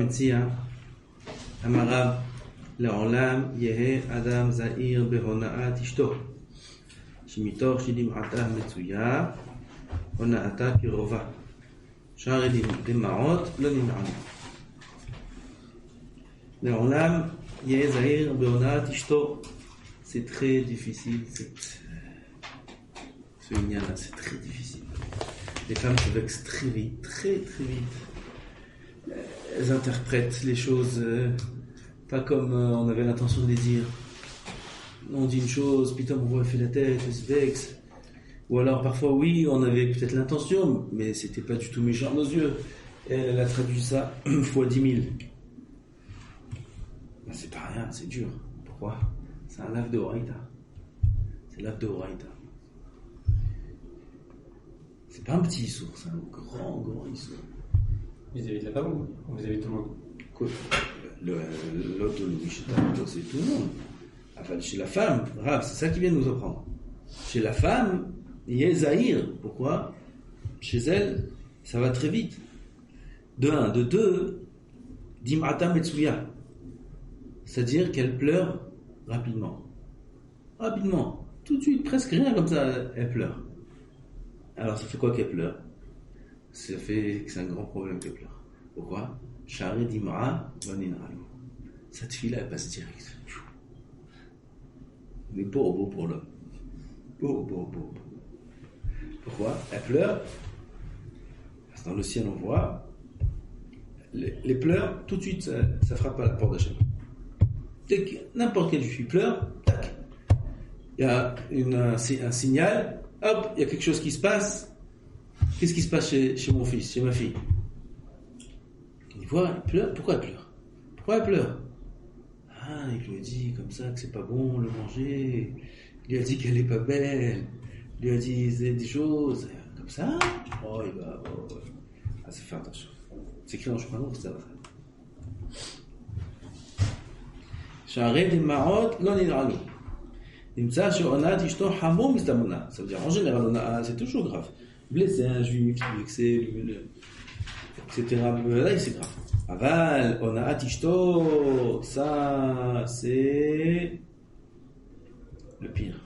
מציע, אמר רב, לעולם יהא אדם זהיר בהונאת אשתו, שמתוך שדמעתה מצויה, הונאתה קרובה. שערי דמעות לא נמענו. לעולם יהא זהיר בהונאת אשתו. C'est très difficile, ce lien-là, c'est très difficile. Les femmes se vexent très vite, très très vite. Elles interprètent les choses pas comme on avait l'intention de les dire. On dit une chose, puis on voit, elle fait la tête, elle se vexe. Ou alors parfois oui, on avait peut-être l'intention, mais c'était pas du tout méchant à nos yeux. Elle a traduit ça fois 10 000. Ben, c'est pas rien, c'est dur. Pourquoi? C'est un lave de Horaïta. C'est lave de Horaïta. C'est pas un petit issour, c'est un grand issour. Vis-à-vis de la femme ou vis-à-vis de tout le monde? L'autonomie chez c'est tout le monde. Enfin, chez la femme, Rav, c'est ça qui vient nous apprendre. Chez la femme, il y a Zahir. Pourquoi? Chez elle, ça va très vite. De un. De deux, Dim'ata Metsuya. C'est-à-dire qu'elle pleure rapidement. Rapidement. Tout de suite, presque rien comme ça, elle pleure. Alors, ça fait quoi qu'elle pleure? Ça fait que c'est un grand problème qu'elle pleure. Pourquoi? Shari Dim'a Vaninralu. Cette fille-là, elle passe direct. Mais beau pour l'homme. Beau. Pourquoi? Elle pleure. Parce que dans le ciel, on voit les pleurs, tout de suite, ça frappe à la porte d'Hachem. Dès que n'importe quelle fille pleure, tac. Il y a un signal, hop, il y a quelque chose qui se passe. Qu'est-ce qui se passe chez mon fils, chez ma fille? Il voit, elle pleure. Pourquoi elle pleure? Pourquoi elle pleure? Ah, il lui a dit comme ça que c'est pas bon le manger. Il lui a dit qu'elle est pas belle. Il lui a dit des choses comme ça. Oh, il va. Ah, ça fait attention. C'est écrit dans Shulchan Aruch, ça va. Sha'arei dema'ot lo nid'alu. Nimtza she'onat ishto hamur mistamuna. Ça veut dire en général, c'est toujours grave. Blesser un juif, vexer, etc. Là, c'est grave. Aval, ona'at ishto, ça, c'est le pire.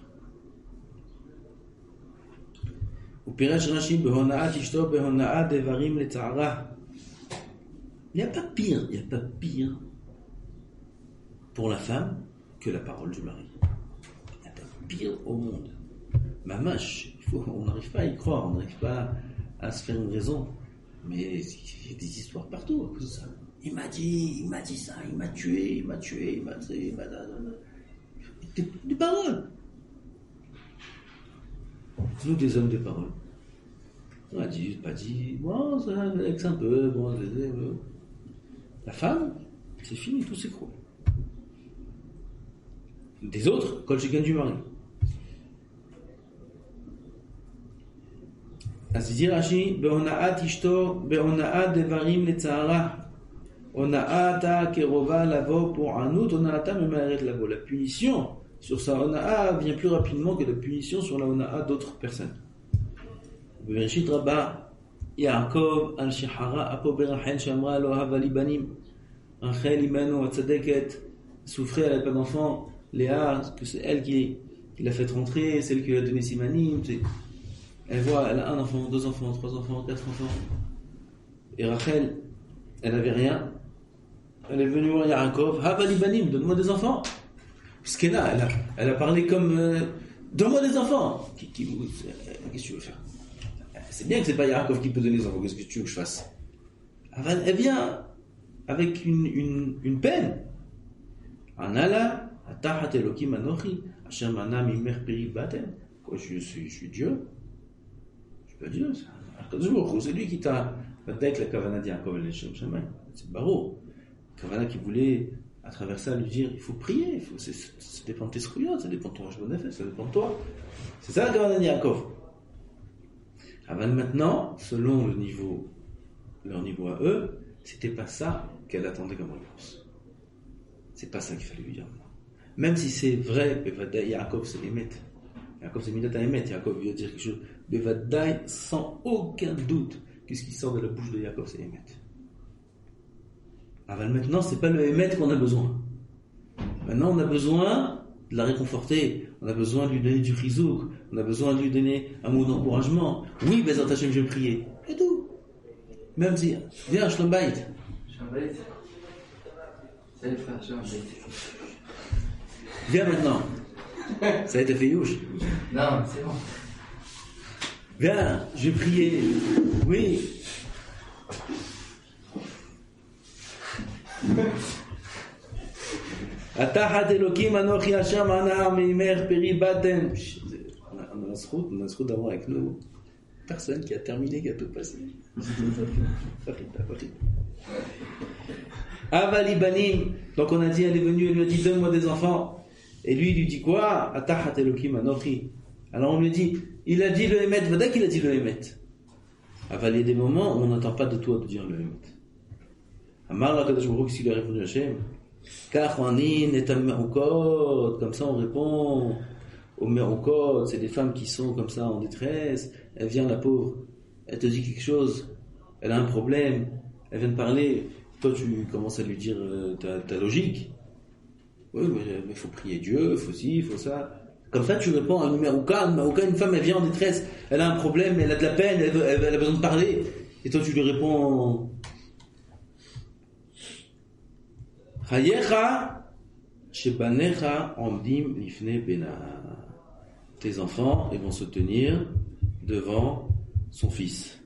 ופירש רש"י בהונאת אשתו בהונאת דברים לצערה. Il n'y a pas pire pour la femme que la parole du mari. Il n'y a pas pire au monde. Mamash, on n'arrive pas à y croire, on n'arrive pas à se faire une raison. Mais il y a des histoires partout à cause de ça. Il m'a dit ça, il m'a tué, des paroles. Nous, des hommes de parole. On a dit, pas dit, bon, ça vexe un peu, bon, la femme, c'est fini, tout s'écroule. Des autres, quand je gagne du mari. אז dit Rashi, בהונאת אשתו, בהונאת דברים לצערה, הונאתה קרובה לבוא פורענות, הונאתה ממהרת לבוא. La punition sur sa honaa vient plus rapidement que la punition sur la honaa d'autres personnes. בראשית רבה, יעקב על שחרה אפו ברחל שאמרה לו הבה לי בנים. רחל אימנו הצדקת, souffrait, elle n'avait pas d'enfant. Léa, que c'est elle qui l'a fait rentrer, celle qui lui a donné Simanim. Elle voit, elle a un enfant, 2 enfants, 3 enfants, 4 enfants. Et Rachel, elle n'avait rien. Elle est venue voir Yaakov, Hava li banim, donne-moi des enfants. Parce qu'elle a parlé comme donne-moi des enfants. Qu'est-ce que tu veux faire? C'est bien que c'est pas Yaakov qui peut donner des enfants. Qu'est-ce que tu veux que je fasse? Elle vient avec une peine. Anala, atahat elokim anochi, asher mana mimech peri batem. Quoi, je suis Dieu. Dieu, c'est lui qui t'a avec la Kavana dit Yaakov el Shem Shamayim. C'est Baro. Kavana qui voulait à travers ça lui dire il faut prier, ça dépend de tes scrouillottes, ça dépend de ton Hashbon Nefesh, ça dépend de toi. C'est ça la Kavana dit Yaakov. Aval maintenant, selon leur niveau à eux, c'était pas ça qu'elle attendait comme réponse. C'est pas ça qu'il fallait lui dire. Même si c'est vrai, Yaakov c'est Emet. Yaakov c'est Midat Emet. Yaakov veut dire quelque chose. Bevadaï, sans aucun doute, qu'est-ce qui sort de la bouche de Yaakov c'est Emet. Maintenant, c'est pas le émettre qu'on a besoin. Maintenant, on a besoin de la réconforter. On a besoin de lui donner du chizouk. On a besoin de lui donner un mot d'encouragement. Oui, Bezat Hashem, je vais prier. Et tout. Même si, viens, Shalom Bayit. Shalom Bayit. Salut frère, Shalom Bayit. Viens maintenant. Ça a été fait youch. Non, c'est bon. Viens, je vais prier. Oui. Atahat Elokim Anochi Hashem Ana Mimer Peri Baten. On a la route d'avoir avec nous personne qui a terminé, qui a tout passé. Avali Banim. Donc on a dit, elle est venue, elle lui a dit, donne-moi des enfants. Et lui, il lui dit quoi? Atahat Elokim Anochi. Alors on lui dit, il a dit le Emet, voilà qu'il a dit le Emet. Il y a des moments où on n'entend pas de toi de dire le Emet. Amar la Kadosh Baruch Hu, qui lui a répondu à Hashem. Kachwanin et al-Me'ukot, comme ça on répond aux Me'ukot, c'est des femmes qui sont comme ça en détresse. Elle vient, la pauvre, elle te dit quelque chose, elle a un problème, elle vient de parler, toi tu commences à lui dire ta logique. Oui, mais il faut prier Dieu, il faut ci, il faut ça. Comme ça tu réponds à une Me'uka, une femme elle vient en détresse, elle a un problème, elle a de la peine, elle a besoin de parler, et toi tu lui réponds. Hayecha shebanecha omdim lifne bena. Tes enfants, ils vont se tenir devant son fils.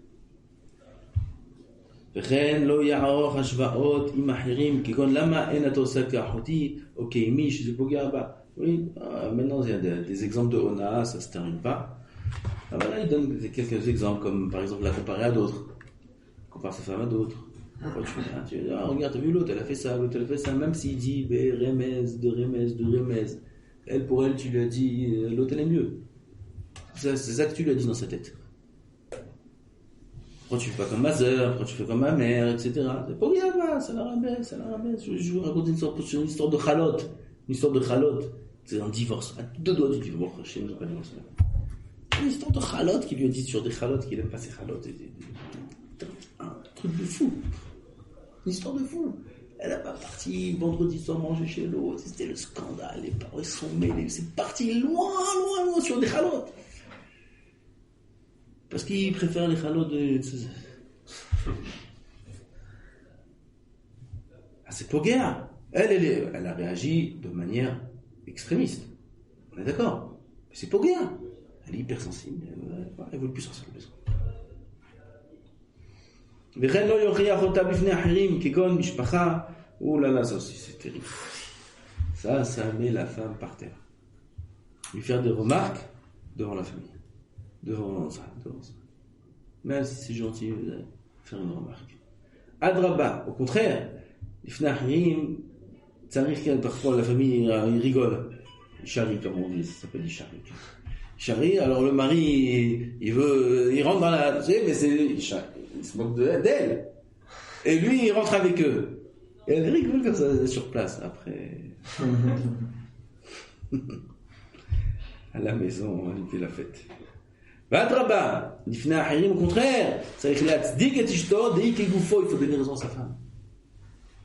Ren lo ya'or hashvaot im achirim kigon lama en atosa ka'hoti o keimi shezepogea ba. Oui, maintenant il y a des exemples de Ona, ça se termine pas. Alors là, il donne quelques exemples, comme par exemple la comparer à d'autres. Compare sa femme à d'autres. Tu dis, regarde, t'as vu l'autre, elle a fait ça, l'autre elle a fait ça, même s'il dit remez, de remez, elle pour elle, tu lui as dit, l'autre elle est mieux. C'est ça que tu lui as dit dans sa tête. Pourquoi tu fais pas comme ma soeur, pourquoi tu fais comme ma mère, etc. C'est pas grave, ça la rabaisse. Je vous raconte une histoire de chalote. Une histoire de chalote. C'est un divorce. À 2 doigts du divorce. Chez nous, pas divorce. Une histoire de chalote qui lui a dit sur des chalotes qu'il aime pas ses chalotes. Un truc de fou. Une histoire de fou. Elle n'a pas parti vendredi soir manger chez l'autre. C'était le scandale. Les parents se sont mêlés. C'est parti loin sur des chalotes. Parce qu'ils préfèrent les chalotes de... Ah, c'est Pogea. Elle a réagi de manière extrémiste. On est d'accord. Mais c'est Pogea. Elle est hypersensible. Elle ne veut plus sortir de la maison. Oh là là, ça aussi c'est terrible. Ça met la femme par terre. Lui faire des remarques devant la famille. Devant ça. Même si c'est gentil, faire une remarque. Adraba, au contraire, les fnahrim, ça arrive qu'il y a parfois la famille, il rigole. Il charrie, comme on dit, ça s'appelle il charrie. Charrie, alors le mari, il rentre dans la, tu sais, mais il se moque d'elle. Et lui, il rentre avec eux. Et elle rigole comme ça sur place, après. À la maison, on fait la fête. Vadraba, l'ifna harim, au contraire, ça il faut donner raison à sa femme.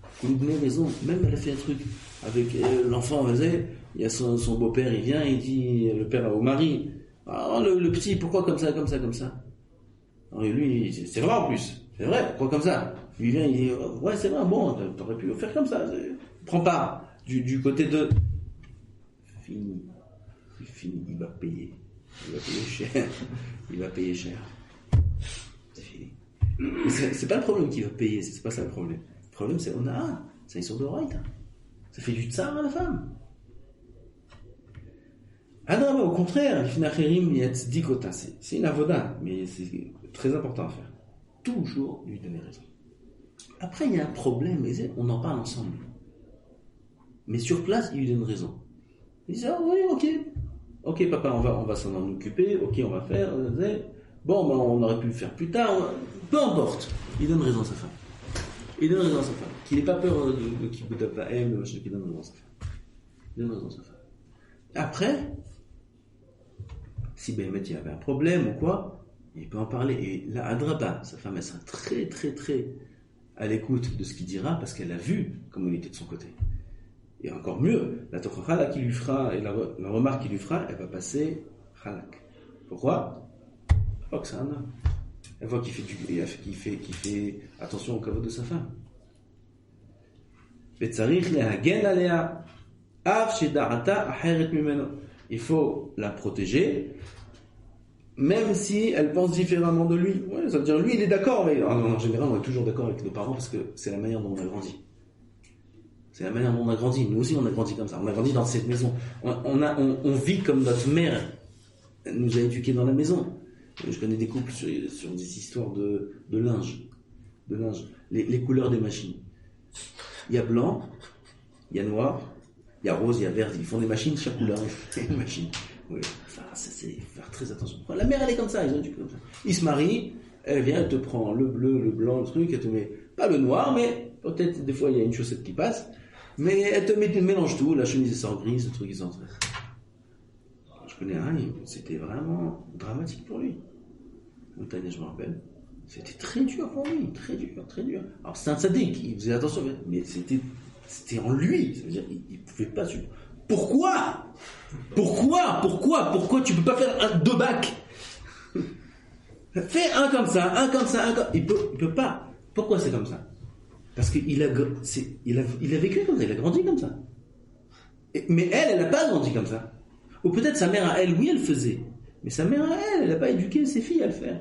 Il faut lui donner raison, même elle a fait un truc avec l'enfant, il y a son beau-père, il vient, il dit, le père au mari, le petit, pourquoi comme ça? Alors lui, c'est vrai en plus, c'est vrai, pourquoi comme ça? Lui il vient, il dit, ouais c'est vrai, bon, t'aurais pu faire comme ça, prends pas, du côté de... Fini, il va payer. Il va payer cher. C'est fini. C'est pas le problème qu'il va payer, c'est pas ça le problème. Le problème c'est c'est une sorte de right. Ça fait du tsar à la femme. Ah non, mais au contraire, c'est une avoda, mais c'est très important à faire. Toujours lui donner raison. Après, il y a un problème, mais on en parle ensemble. Mais sur place, il lui donne raison. Il dit, oui, ok papa, on va s'en occuper, ok on va faire, bon ben, on aurait pu le faire plus tard, peu importe, il donne raison à sa femme. Qu'il n'ait pas peur de Kibbutz Vahem, qu'il donne raison à sa femme. Après, si ben il y avait un problème ou quoi, il peut en parler. Et là, Adraba, sa femme, elle sera très très très à l'écoute de ce qu'il dira, parce qu'elle a vu comment il était de son côté. Et encore mieux, la tochacha là qu'il lui fera, et la remarque qu'il lui fera, elle va passer halak. Pourquoi? Elle voit que c'est un homme. Elle voit qu'il fait attention au kavod de sa femme. Il faut la protéger, même si elle pense différemment de lui. Ouais, ça veut dire, lui, il est d'accord, mais en général, on est toujours d'accord avec nos parents parce que c'est la manière dont on a grandi. C'est la manière dont on a grandi. Nous aussi, on a grandi comme ça. On a grandi dans cette maison. On vit comme notre mère nous a éduqués dans la maison. Je connais des couples sur des histoires de linge. Les couleurs des machines. Il y a blanc, il y a noir, il y a rose, il y a vert. Ils font des machines, chaque couleur, c'est une machine. Oui. Enfin, c'est faire très attention. La mère, elle est comme ça, ils ont éduqué comme ça. Ils se marient, elle vient, elle te prend le bleu, le blanc, le truc, elle te met, pas le noir, mais peut-être des fois il y a une chaussette qui passe, mais elle te mélange tout, la chemise elle sort grise, le truc il sort. Je connais un, c'était vraiment dramatique pour lui. Montagne, je me rappelle. C'était très dur pour lui, très dur. Alors c'est un tzaddik, il faisait attention, mais c'était en lui. Ça veut dire, il pouvait pas suivre. Pourquoi tu peux pas faire deux bacs? Fais un comme ça. Il peut pas. Pourquoi c'est comme ça? Parce qu'il a vécu comme ça, il a grandi comme ça. Mais elle n'a pas grandi comme ça. Ou peut-être sa mère à elle, oui, elle faisait. Mais sa mère à elle n'a pas éduqué ses filles à le faire.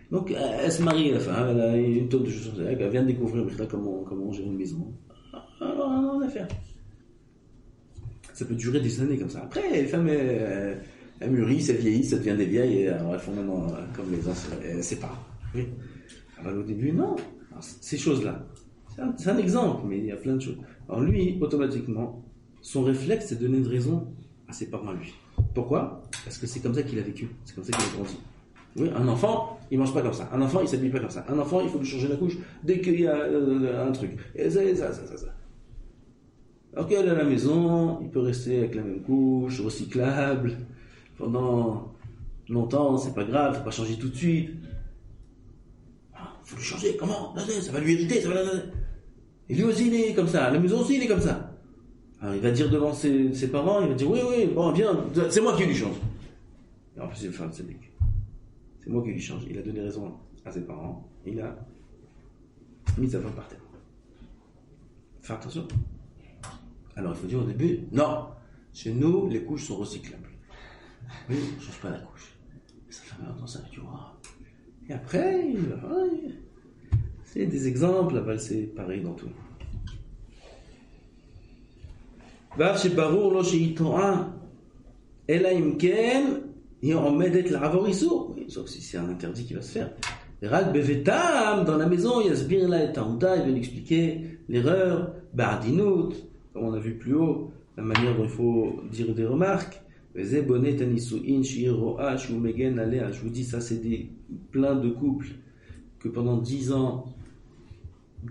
Donc elle se marie à la fin, elle a une tonne de choses, elle vient de découvrir comment gérer une maison. Alors rien à faire. Ça peut durer des années comme ça. Après, les femmes elles mûrissent, elles vieillissent, ça devient des vieilles, et alors elles font maintenant comme les anciens, elles séparent. Oui. Alors au début, non. Alors, ces choses-là, c'est un exemple, mais il y a plein de choses. Alors lui, automatiquement, son réflexe, c'est de donner une raison à ses parents à lui. Pourquoi? Parce que c'est comme ça qu'il a vécu, c'est comme ça qu'il a grandi. Oui, un enfant, il mange pas comme ça. Un enfant, il s'habille pas comme ça. Un enfant, il faut lui changer la couche dès qu'il y a un truc. Et ça. Alors qu'elle est à la maison, il peut rester avec la même couche, recyclable, pendant longtemps, c'est pas grave, faut pas changer tout de suite. Faut lui changer, comment? Ça va lui irriter, Et lui aussi, il est comme ça. À la maison aussi, il est comme ça. Alors il va dire devant ses parents, il va dire oui, bon, viens, c'est moi qui lui change. Et en plus, c'est le fin de tzaddik. C'est moi qui lui change. Il a donné raison à ses parents. Il a mis sa femme par terre. Fais attention. Alors il faut dire au début, non, chez nous, les couches sont recyclables. Oui, on ne change pas la couche. Et sa femme entend ça, tu vois. Et après, c'est des exemples, là-bas, c'est pareil dans tout. ואף שברור לו שהיא טועה, אלא אם כן היא עומדת לעבור איסור, sauf si c'est un interdit qui va se faire. רק בביתם, dans la maison, יסביר לה את העובדה, il va lui expliquer l'erreur, בעדינות, comme on a vu plus haut, la manière dont il faut dire des remarques. וזה בונה את הנישואין שהיא רואה שהוא מגן עליה. Je vous dis, ça c'est plein de couples que pendant 10 ans,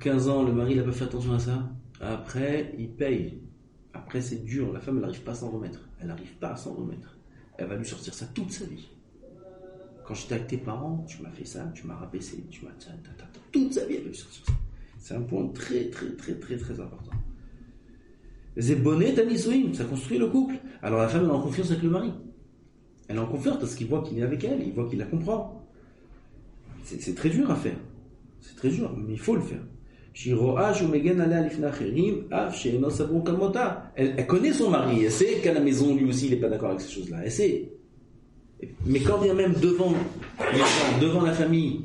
15 ans, le mari n'a pas fait attention à ça. Après, il paye. Après, c'est dur. La femme, elle n'arrive pas à s'en remettre. Elle va lui sortir ça toute sa vie. Quand j'étais avec tes parents, tu m'as fait ça, tu m'as rabaissé, tu m'as... Toute sa vie, elle va lui sortir ça. C'est un point très, très, très, très, très important. C'est bonnet tanisouim, ça construit le couple. Alors la femme, elle est en confiance avec le mari. Elle est en confiance parce qu'il voit qu'il est avec elle, il voit qu'il la comprend. C'est très dur à faire. C'est très dur, mais il faut le faire. Elle connaît son mari, elle sait qu'à la maison lui aussi il n'est pas d'accord avec ces choses-là, elle sait. Mais quand bien même devant la famille,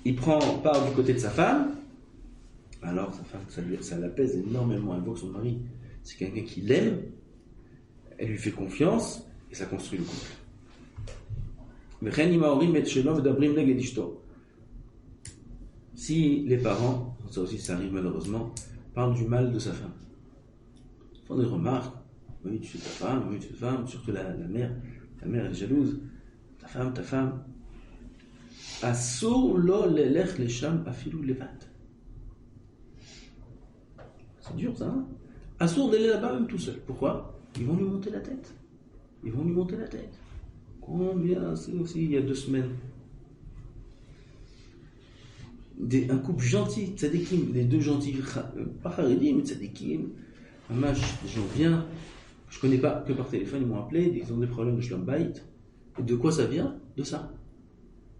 il prend part du côté de sa femme, alors sa femme, ça l'apaise énormément. Elle voit que son mari, c'est quelqu'un qui l'aime, elle lui fait confiance et ça construit le couple. Si les parents, ça aussi ça arrive malheureusement, parlent du mal de sa femme, font des remarques, oui tu sais ta femme, surtout la mère, ta mère elle est jalouse, ta femme, assour lo lelech lesham afilu levat. C'est dur ça, hein? Assour d'aller là-bas même tout seul. Pourquoi? Ils vont lui monter la tête. Combien, c'est aussi il y a 2 semaines. un couple gentil, tzadikim, les deux gentils, pas charedim, mais tzadikim, mamash, des gens bien, je connais pas que par téléphone, ils m'ont appelé, ils ont des problèmes de shlom bayit. De quoi ça vient? De ça.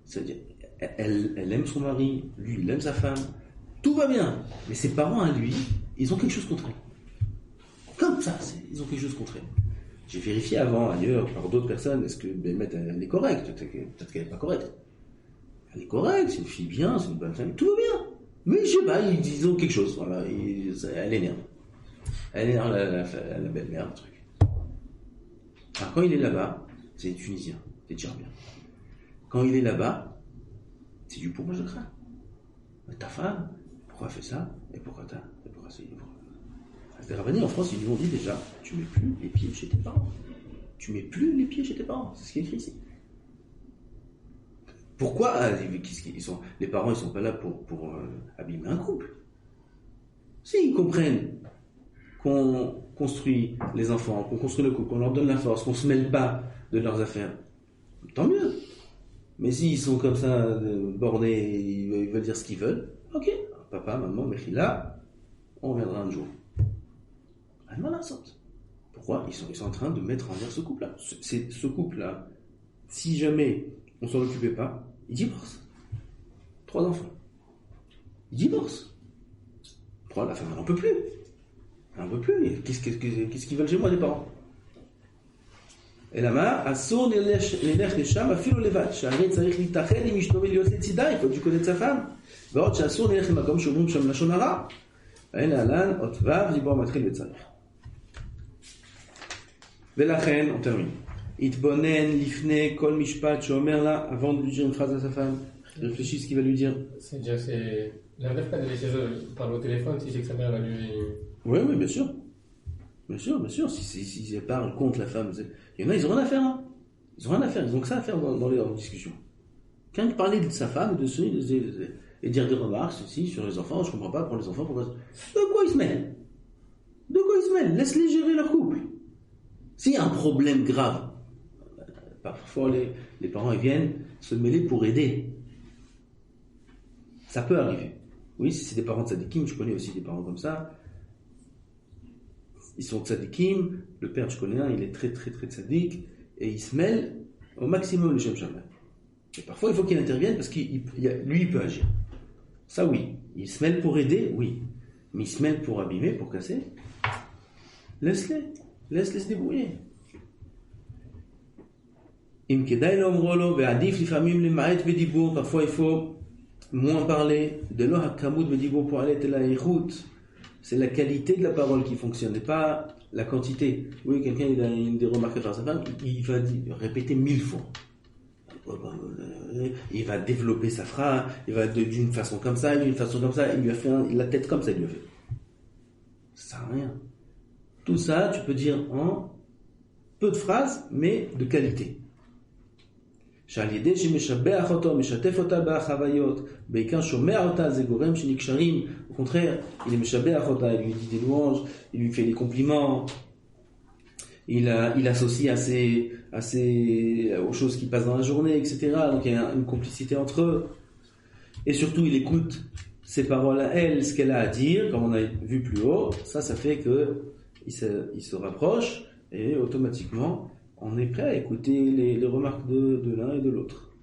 C'est-à-dire, elle aime son mari, lui, il aime sa femme, tout va bien, mais ses parents à lui, ils ont quelque chose contre elle. Comme ça, ils ont quelque chose contre elle. J'ai vérifié avant, ailleurs, par d'autres personnes, est-ce que Bémet, elle est correcte? Peut-être qu'elle n'est pas correcte. Elle est correcte, c'est une fille bien, c'est une bonne femme, tout va bien. Mais je sais pas, ils ont quelque chose, voilà, elle énerve. Elle énerve la belle-mère, le truc. Alors quand il est là-bas, c'est des Tunisiens, des Tcherbiens. Quand il est là-bas, c'est du pourboire de crâne. Mais ta femme, pourquoi elle fait ça? Et pourquoi ça? Les rabbins en France, ils lui ont dit déjà, tu mets plus les pieds chez tes parents. Tu mets plus les pieds chez tes parents. C'est ce qui est écrit ici. Pourquoi les parents, ils sont pas là pour abîmer un couple. S'ils comprennent qu'on construit les enfants, qu'on construit le couple, qu'on leur donne la force, qu'on se mêle pas de leurs affaires, tant mieux. Mais s'ils sont comme ça, bornés, ils veulent dire ce qu'ils veulent, ok, papa, maman, Mechila, on reviendra un jour. Pourquoi ils sont en train de mettre en l'air ce couple-là. Ce couple-là, si jamais on s'en occupait pas, il divorce. 3 enfants. Il divorce. La femme, elle n'en peut plus. Elle n'en peut plus. Qu'est-ce qu'ils veulent chez moi, les parents? Et là-bas, Assour nélech nesham afilo levad. שהרי צריך להתאחד עם אשתו ולהיות לצידה, il faut du connaître sa femme. ועוד שאסור נלך למקום שאומרים שם לשון הרע. ואין להלן אות ו' דיבור מתחיל וצריך. ולכן, on termine. Itbonen lifne kol mishpat שאומר לה, avant de lui dire une phrase à sa femme, réfléchis ce qu'il va lui dire. C'est-à-dire, c'est l'enlève pas de laisser parler au téléphone si c'est que sa mère va lui... Oui, bien sûr. Bien sûr. Si elle parle contre la femme, il y en a, ils ont rien à faire. Hein. Ils ont rien à faire. Ils ont que ça à faire dans leurs discussions. Quand il parlait de sa femme, et dire des remarques, ceci, sur les enfants, je comprends pas pour les enfants, pourquoi. De quoi ils se mêlent? Laisse-les gérer leur couple. S'il y a un problème grave, parfois les parents ils viennent se mêler pour aider. Ça peut arriver. Oui, si c'est des parents de tzadikim, je connais aussi des parents comme ça. Ils sont tzadikim, le père, je connais un, il est très très très tzadik, et il se mêle au maximum le Shem Shabbat. Et parfois il faut qu'il intervienne parce qu'il lui il peut agir. Ça oui, il se mêle pour aider, oui. Mais il se mêle pour abîmer, pour casser. Laisse-les se débrouiller. Parfois il faut moins parler. C'est la qualité de la parole qui fonctionne, et pas la quantité. Oui, quelqu'un il a des remarques à faire à sa femme, il va répéter 1000 fois. Il va développer sa phrase, il va d'une façon comme ça, il lui a fait la tête comme ça, il lui a fait. Ça sert à rien. Tout ça, tu peux dire en peu de phrases, mais de qualité. Au contraire, il est משבח אותה, il lui dit des louanges, il lui fait des compliments, il associe aux choses qui passent dans la journée, etc. Donc il y a une complicité entre eux. Et surtout, il écoute ses paroles à elle, ce qu'elle a à dire, comme on a vu plus haut. Ça fait que il se rapproche et automatiquement on est prêt à écouter les remarques de l'un et de l'autre.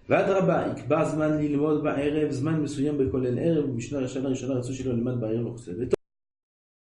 ואדרבה, יקבע זמן ללמוד בערב, זמן מסוים בכל ערב, ובמשנה ראשונה רצו שלא ילמד בערב וכו'.